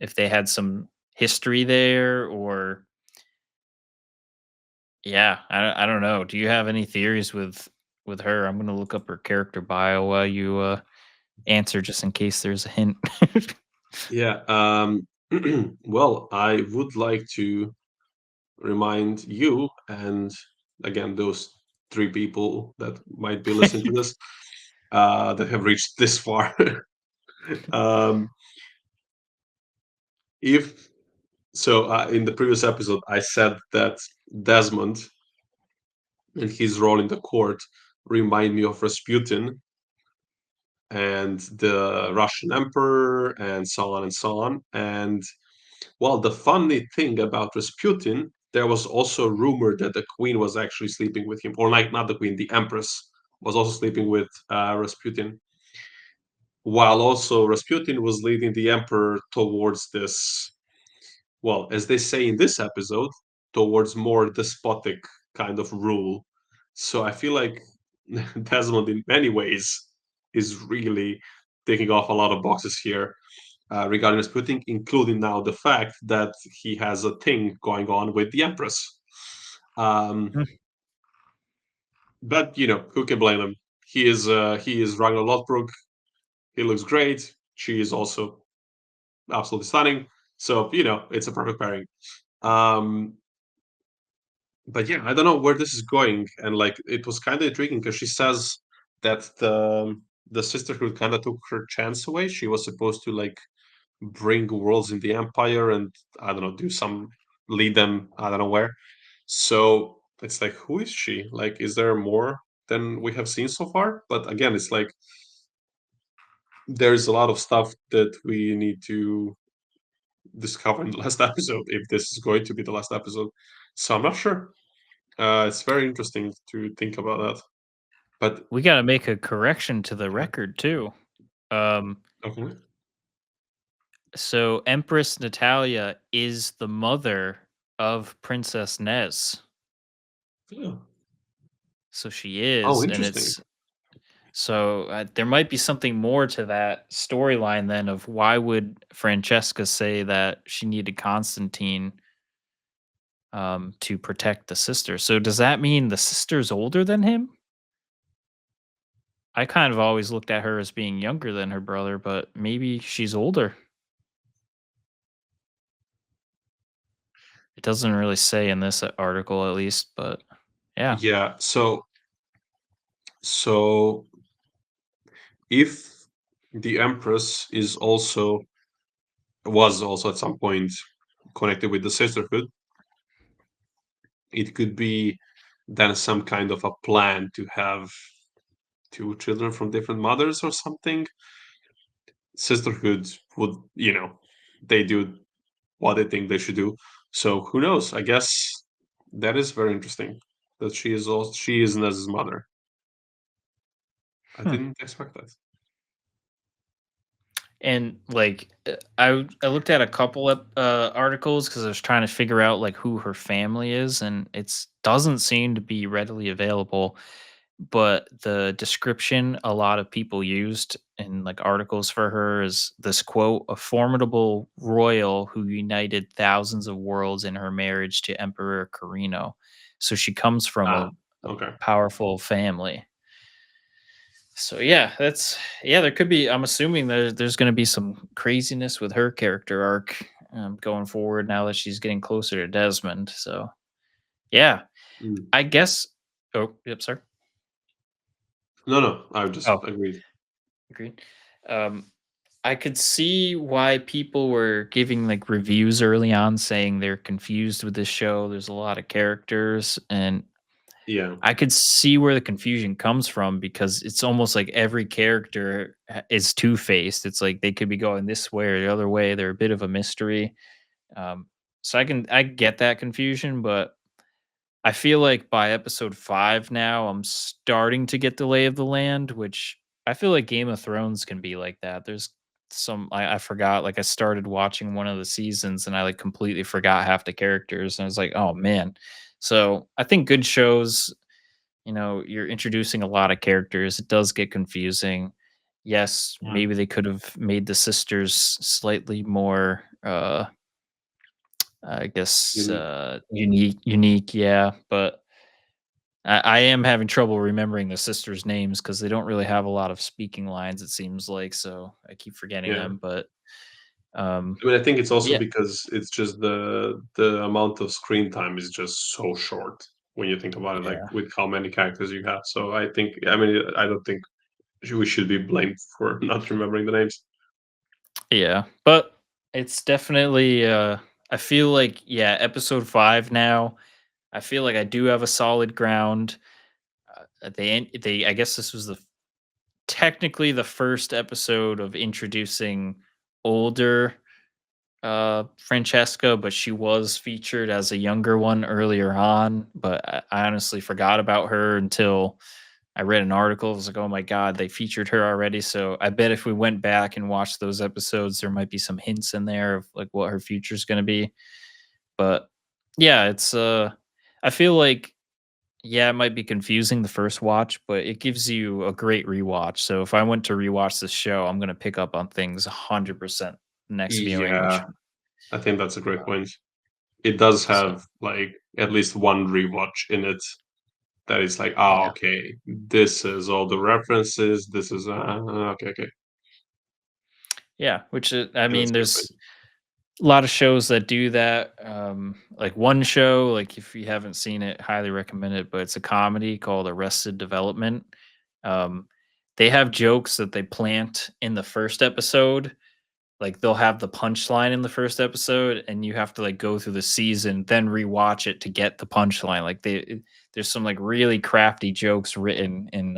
if they had some history there or yeah, I don't know. Do you have any theories with her? I'm gonna look up her character bio while you, answer just in case there's a hint. Yeah. Well, I would like to remind you and again those three people that might be listening to this that have reached this far. um, if in the previous episode, I said that Desmond and his role in the court remind me of Rasputin and the Russian emperor and so on and so on. And well, the funny thing about Rasputin, there was also a rumor that the queen was actually sleeping with him, or like not the queen, the empress was also sleeping with Rasputin, while also Rasputin was leading the emperor towards this, well, as they say in this episode, towards more despotic kind of rule. So I feel like Desmond, in many ways, is really taking off a lot of boxes here regarding Rasputin, including now the fact that he has a thing going on with the Empress. Um, but who can blame him? He is Ragnar Lothbrok. He looks great. She is also absolutely stunning. So it's a perfect pairing. Um, but yeah, I don't know where this is going, and like it was kind of intriguing because she says that the sisterhood kind of took her chance away. She was supposed to like bring worlds in the empire and I don't know, do some lead them I don't know where. So it's like, who is she? Like, is there more than we have seen so far? But again, it's like there's a lot of stuff that we need to discover in the last episode if this is going to be the last episode. So I'm not sure. It's very interesting to think about that. But We gotta make a correction to the okay, record too. Um, okay. so Empress Natalia is the mother of Princess Nez. Yeah. So she Oh, is, and interesting. it's so there might be something more to that storyline then of why would Francesca say that she needed Constantine to protect the sister. So does that mean the sister's older than him? I kind of always looked at her as being younger than her brother, but maybe she's older. It doesn't really say in this article, at least, but yeah. Yeah. So if the Empress was also at some point connected with the sisterhood, it could be then some kind of a plan to have two children from different mothers or something. Sisterhood would, they do what they think they should do. So who knows? I guess that is very interesting that she is Nez's mother. I Hmm. didn't expect that. And like I looked at a couple of articles because I was trying to figure out like who her family is, and it's doesn't seem to be readily available. But the description a lot of people used in like articles for her is this quote: "A formidable royal who united thousands of worlds in her marriage to Emperor Carino." So she comes from Ah, a okay. powerful family. So yeah, yeah. There could be. I'm assuming there's going to be some craziness with her character arc going forward now that she's getting closer to Desmond. So yeah, Mm. I guess. Oh, yep. Sorry. No, no, I just Oh, agreed. agreed. Um, I could see why people were giving like reviews early on saying they're confused with this show. There's a lot of characters, and Yeah, I could see where the confusion comes from because it's almost like every character is two faced. It's like they could be going this way or the other way. They're a bit of a mystery. Um, so I get that confusion, but I feel like by episode 5 now, I'm starting to get the lay of the land, which I feel like Game of Thrones can be like that. There's some I forgot, like I started watching one of the seasons and I like completely forgot half the characters and I was like, oh man. So I think good shows, you're introducing a lot of characters. It does get confusing. Yes, yeah, maybe they could have made the sisters slightly more I guess unique. unique, yeah, but I am having trouble remembering the sisters' names because they don't really have a lot of speaking lines, it seems like, so I keep forgetting Yeah. them, but, um, I mean, I think it's also yeah, because it's just the amount of screen time is just so short when you think about it, like, yeah, with how many characters you have. So I think, I mean, I don't think we should be blamed for not remembering the names. yeah, but it's definitely, I feel like, yeah, episode 5 now, I feel like I do have a solid ground. They I guess this was technically the first episode of introducing older Francesca, but she was featured as a younger one earlier on. But I honestly forgot about her until I read an article. I was like, oh my God, they featured her already. So I bet if we went back and watched those episodes, there might be some hints in there of like what her future is going to be. But yeah, I feel like, yeah, it might be confusing the first watch, but it gives you a great rewatch. So if I went to rewatch this show, I'm going to pick up on things 100% next viewing, which Yeah, I think that's a great point. It does so have, like, at least one rewatch in it that is like, "Ah, yeah. okay, this is all the references, this is, okay, okay." Yeah, I Yeah, that's mean, a good there's point. a lot of shows that do that. Like one show, like if you haven't seen it, highly recommend it. But it's a comedy called Arrested Development. Um, they have jokes that they plant in the first episode, like, they'll have the punchline in the first episode, and you have to, like, go through the season, then rewatch it to get the punchline, like, there's some, like, really crafty jokes written in,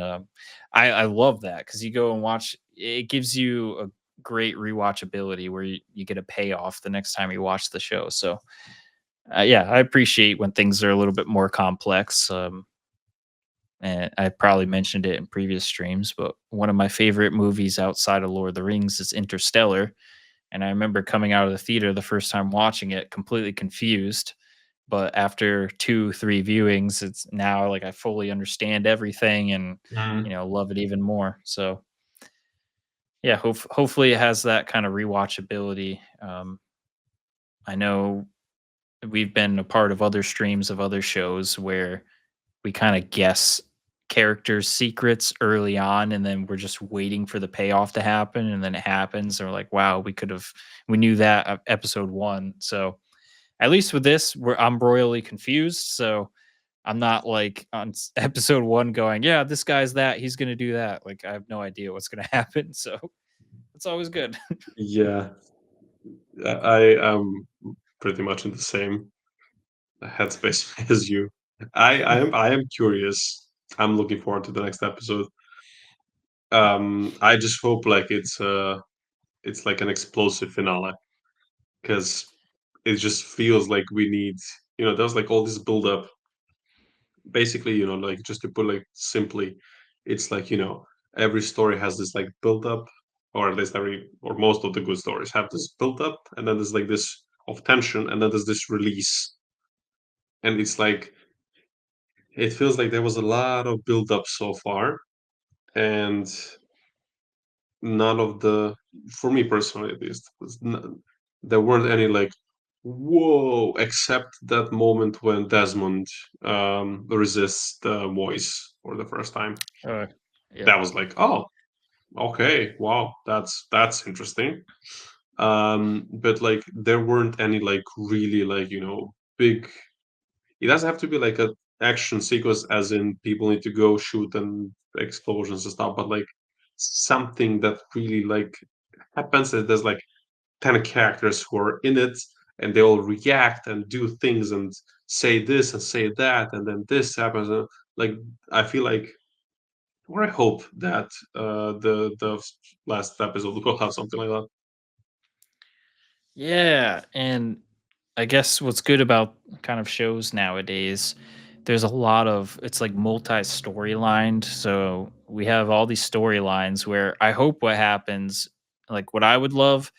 I love that because you go and watch it gives you a great rewatchability where you get a payoff the next time you watch the show, so, yeah, I appreciate when things are a little bit more complex, and I probably mentioned it in previous streams, but one of my favorite movies outside of Lord of the Rings is Interstellar, and I remember coming out of the theater the first time watching it completely confused. But after 2, 3 viewings, it's now like I fully understand everything and, Mhm. love it even more. So yeah, hopefully it has that kind of rewatchability. I know we've been a part of other streams of other shows where we kind of guess characters' secrets early on, and then we're just waiting for the payoff to happen, and then it happens. And we're like, wow, we knew that episode one. So at least with this, I'm royally confused. So I'm not like on episode one going, yeah, this guy's that, he's gonna do that. Like I have no idea what's gonna happen. So it's always good. Yeah, I am pretty much in the same headspace as you. I am curious. I'm looking forward to the next episode. I just hope, like, it's like an explosive finale, because it just feels like we need, there's like all this build up. Basically, like, just to put, like, simply, it's like, every story has this, like, build up, or at least every or most of the good stories have this build up, and then there's like this of tension, and then there's this release. And it's like, it feels like there was a lot of build up so far, and none of the, for me personally at least, there weren't any, like, whoa, except that moment when Desmond resists the voice for the first time. uh, yeah. That was like, oh, okay, wow, that's interesting. But, like, there weren't any, like, really, like, big. It doesn't have to be like action sequence, as in people need to go shoot and explosions and stuff, but like something that really like happens. That there's like 10 characters who are in it, and they all react and do things and say this and say that, and then this happens. Like I feel like, or I hope that the last episode will have something like that. Yeah, and I guess what's good about kind of shows nowadays, there's a lot of it's like multi-storylined. So we have all these storylines where I hope what happens, like what I would love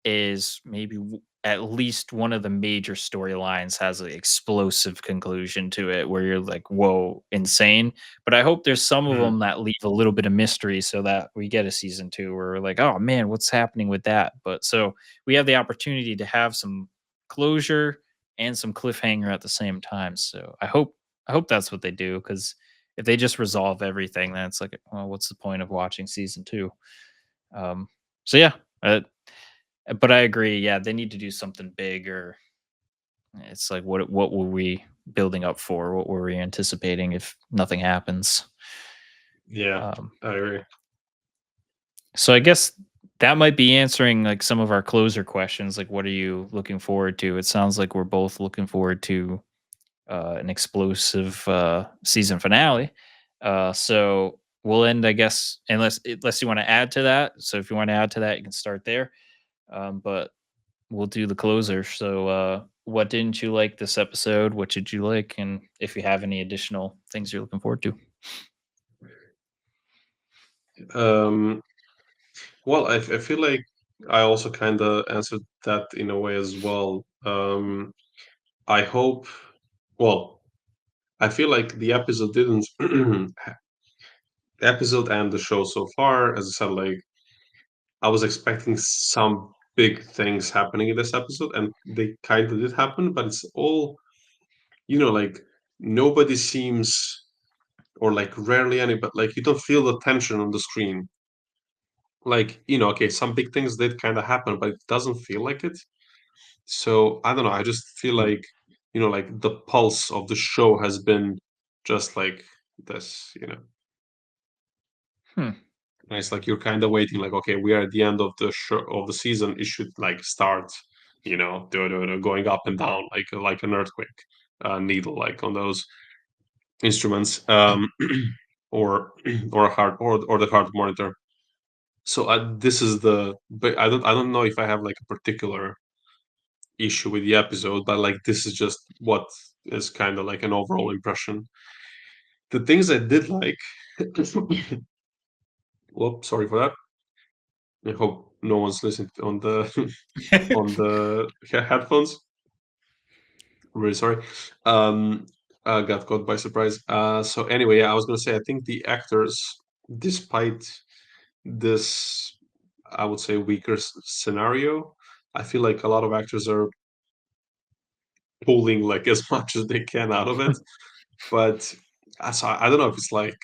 is maybe at least one of the major storylines has an explosive conclusion to it where you're like, whoa, insane. But I hope there's some of Mm, them that leave a little bit of mystery so that we get a season two where we're like, oh man, what's happening with that? But so we have the opportunity to have some closure and some cliffhanger at the same time. So I hope that's what they do, because if they just resolve everything, then it's like, well, what's the point of watching season two? Um, so yeah, uh, but I agree. Yeah, they need to do something big, or it's like, what were we building up for? What were we anticipating if nothing happens? yeah, Um, I agree. so I guess that might be answering like some of our closer questions. Like, what are you looking forward to? It sounds like we're both looking forward to an explosive season finale. So we'll end, I guess, unless you want to add to that. So if you want to add to that, you can start there. But we'll do the closer. So, what didn't you like this episode? What did you like? And if you have any additional things you're looking forward to. Um, well, I feel like I also kind of answered that in a way as well. I hope. Well, I feel like the episode didn't. Episode and the show so far, as I said, like I was expecting some big things happening in this episode, and they kind of did happen, but it's all, like nobody seems, or like rarely any, but like you don't feel the tension on the screen. Like, okay, some big things did kind of happen, but it doesn't feel like it. So I don't know. I just feel Hmm. like, like the pulse of the show has been just like this. Hmm. And it's like you're kind of waiting, like, okay, we are at the end of the show of the season. It should like start, going up and down like an earthquake needle, like on those instruments, or or a heart or the heart monitor. So this is but I don't know if I have like a particular issue with the episode, but like this is just what is kind of like an overall impression. The things I did like, whoops, sorry for that. I hope no one's listening on the on the headphones. Really sorry. Um, got caught by surprise. So anyway, yeah, I was gonna say I think the actors, despite this, I would say weaker scenario, I feel like a lot of actors are pulling like as much as they can out of it. But so I don't know if it's like,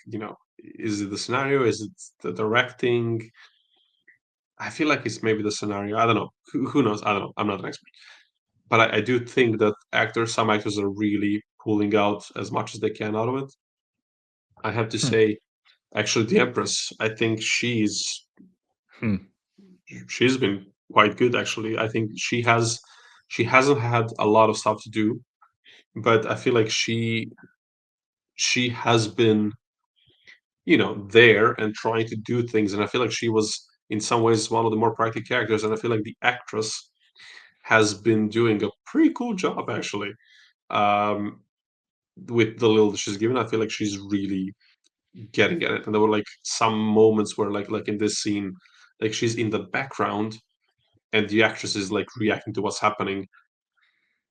is it the scenario? Is it the directing? I feel like it's maybe the scenario. I don't know. Who knows? I don't know. I'm not an expert. But I do think that some actors are really pulling out as much as they can out of it. I have to Hmm. say, actually, the Empress, I think Hmm. she's been quite good. Actually, I think she hasn't had a lot of stuff to do, but I feel like she has been, there and trying to do things, and I feel like she was in some ways one of the more practical characters, and I feel like the actress has been doing a pretty cool job actually. Um, with the little that she's given, I feel like she's really getting at it. And there were like some moments where like in this scene, like she's in the background and the actress is like reacting to what's happening,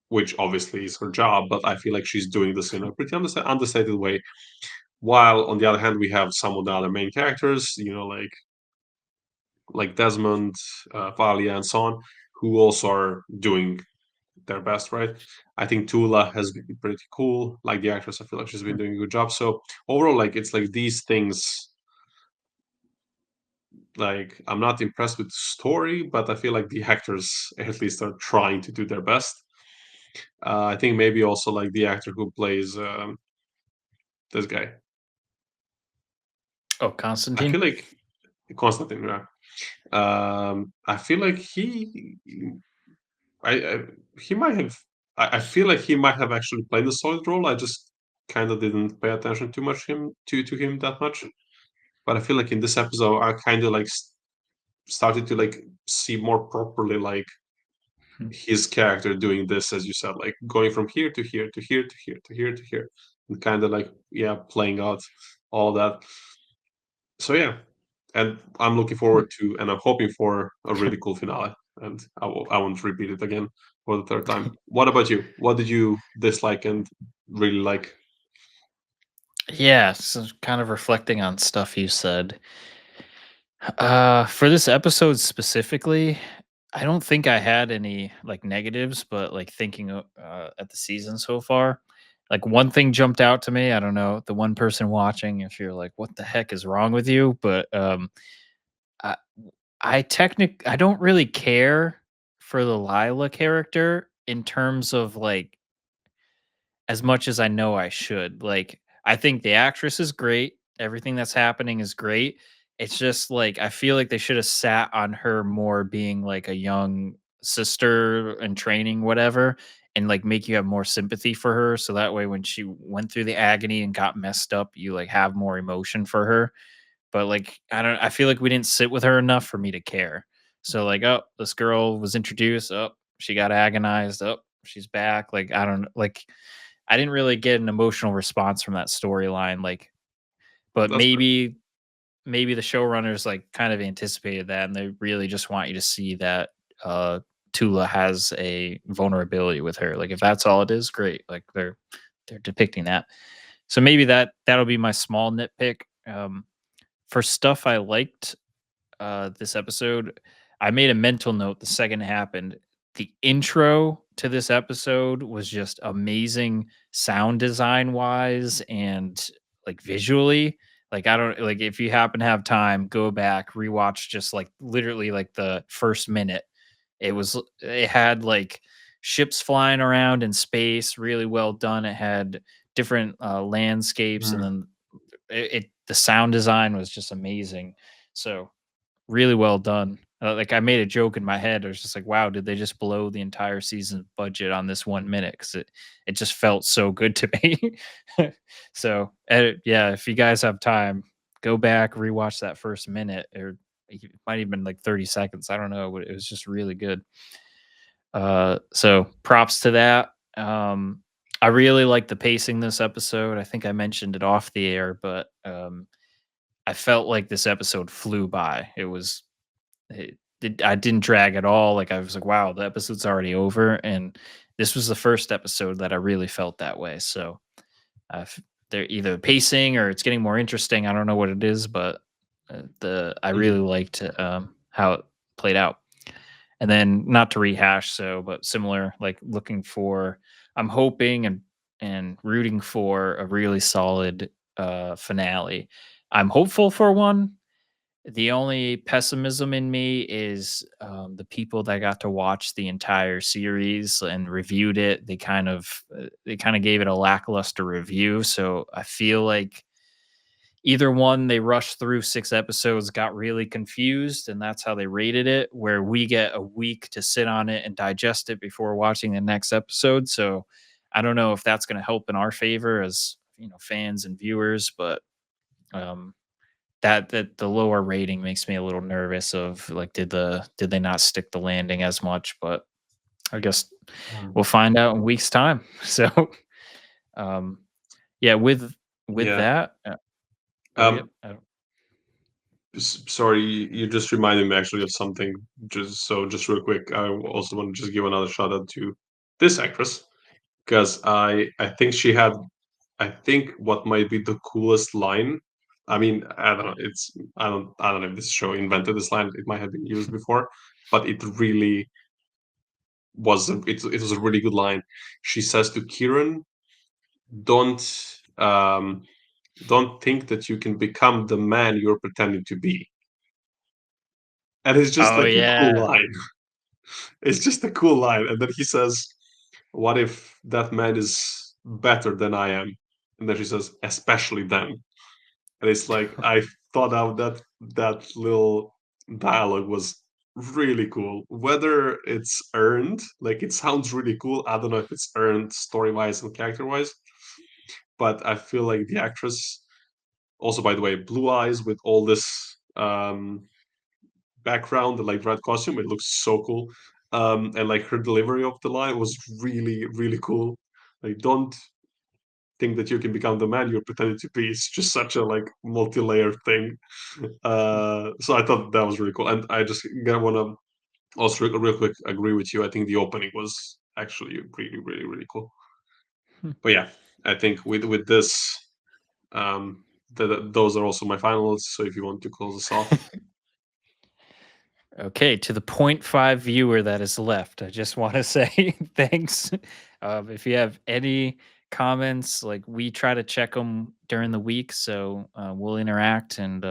which obviously is her job, but I feel like she's doing this in a pretty understated way. While on the other hand, we have some of the other main characters, like Desmond, Valia, and so on, who also are doing their best, right? I think Tula has been pretty cool. Like the actress, I feel like she's been Hmm. doing a good job. So overall, like it's like these things. Like I'm not impressed with the story, but I feel like the actors at least are trying to do their best. I think maybe also like the actor who plays This guy. Oh, I feel Constantine? like Constantine. Yeah. I feel like I he might have. I feel like he might have actually played a solid role. I just kind of didn't pay attention too much him to him that much. But I feel like in this episode, I kind of like started to like see more properly like Hmm. his character doing this, as you said, like going from here to here to here to here to here to here, and kind of like yeah, playing out all that. So yeah, and I'm looking forward to, and I'm hoping for a really cool finale. And I won't repeat it again for the third time. What about you? What did you dislike and really like? Yeah, so kind of reflecting on stuff you said. For this episode specifically, I don't think I had any like negatives, but like thinking at the season so far, like one thing jumped out to me. I don't know the one person watching if you're like, what the heck is wrong with you? But I, I don't really care for the Lila character in terms of like as much as I know I should. Like, I think the actress is great. Everything that's happening is great. It's just like I feel like they should have sat on her more being like a young sister in training, whatever, and like make you have more sympathy for her. So that way, when she went through the agony and got messed up, you like have more emotion for her. But like, I feel like we didn't sit with her enough for me to care. So like, oh, this girl was introduced. Oh, she got agonized. Oh, she's back. Like, I don't like I didn't really get an emotional response from that storyline, like, but That's fair. maybe the showrunners, like, kind of anticipated that, and they really just want you to see that, uh, Tula has a vulnerability with her, like, if that's all it is, great, like, they're depicting that. So maybe that'll be my small nitpick, for stuff I liked this episode, I made a mental note the second it happened. The intro to this episode was just amazing sound design wise and like visually. Like I don't like if you happen to have time, go back, rewatch just like literally like the first minute. It had like ships flying around in space, really well done. It had different landscapes and Mm, then the sound design was just amazing. So really well done. Like I made a joke in my head. I was just like, "Wow, did they just blow the entire season budget on this 1 minute?" Because it just felt so good to me. So yeah, if you guys have time, go back rewatch that first minute, or it might even been like 30 seconds. I don't know, but it was just really good. So props to that. I really like the pacing this episode. I think I mentioned it off the air, but I felt like this episode flew by. I didn't drag at all. Like I was like, wow, the episode's already over, and this was the first episode that I really felt that way. So they're either pacing or it's getting more interesting. I don't know what it is, but the I really mhm, liked how it played out. And then not to rehash, so but similar, like looking for, I'm hoping and rooting for a really solid finale. I'm hopeful for one. The only pessimism in me is, the people that got to watch the entire series and reviewed it, they kinda gave it a lackluster review, so I feel like either one, they rushed through 6 episodes, got really confused, and that's how they rated it, where we get a week to sit on it and digest it before watching the next episode, so I don't know if that's gonna help in our favor as, fans and viewers, but, um that the lower rating makes me a little nervous of like did they not stick the landing as much, but I guess mm. we'll find out in a week's time. So, um, yeah, with Yeah. that, oh, yep, Um, Sorry, you just reminded me actually of something. Just real quick, I also want to just give another shout out to this actress because I think she had, I think what might be the coolest line. I mean, I don't know. I don't know if this show invented this line. It might have been used before, but it really it was a really good line. She says to Kieran, "Don't um, don't think that you can become the man you're pretending to be." And it's just oh, like a cool yeah. line. It's just a cool line. And then he says, "What if that man is better than I am?" and then she says, "Especially then." And it's like I thought out that little dialogue was really cool. Whether it's earned, like it sounds really cool. I don't know if it's earned story wise and character wise, but I feel like the actress, also by the way, blue eyes with all this background, the like red costume, it looks so cool. And like her delivery of the line was really, really cool. Like, don't think that you can become the man you're pretending to be. It's just such a like multi-layered thing. So I thought that was really cool, and I just want to also real quick agree with you. I think the opening was actually really, really, really cool. But yeah, I think with this, um, those are also my finals. So if you want to close us off, Okay, to the point 0.5 viewer that is left, I just want to say thanks. If you have any comments, like we try to check them during the week, so we'll interact and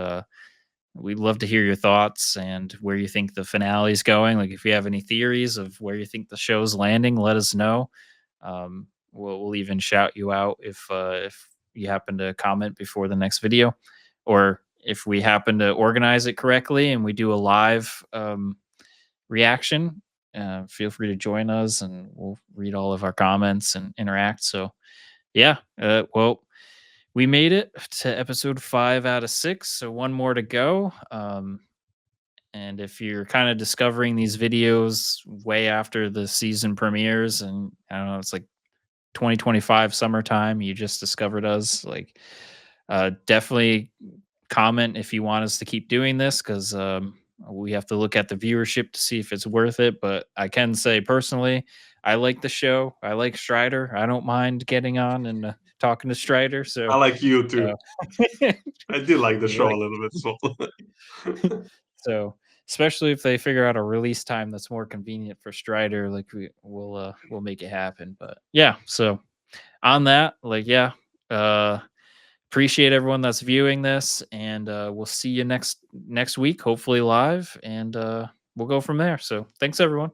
we'd love to hear your thoughts and where you think the finale is going. Like if you have any theories of where you think the show's landing, let us know. We'll even shout you out if you happen to comment before the next video, or if we happen to organize it correctly and we do a live reaction. Feel free to join us, and we'll read all of our comments and interact. So yeah, well, we made it to episode 5 out of 6, so one more to go. And if you're kind of discovering these videos way after the season premieres, and I don't know, it's like 2025 summertime, you just discovered us, like, definitely comment if you want us to keep doing this because we have to look at the viewership to see if it's worth it. But I can say personally, I like the show. I like Strider. I don't mind getting on and talking to Strider. I So, like you too. uh, I did like the we show a like little bit as well. so especially if they figure out a release time that's more convenient for Strider, like we'll make it happen. But yeah, so on that, like yeah, uh appreciate everyone that's viewing this, and we'll see you next week, hopefully live, and we'll go from there. So thanks everyone.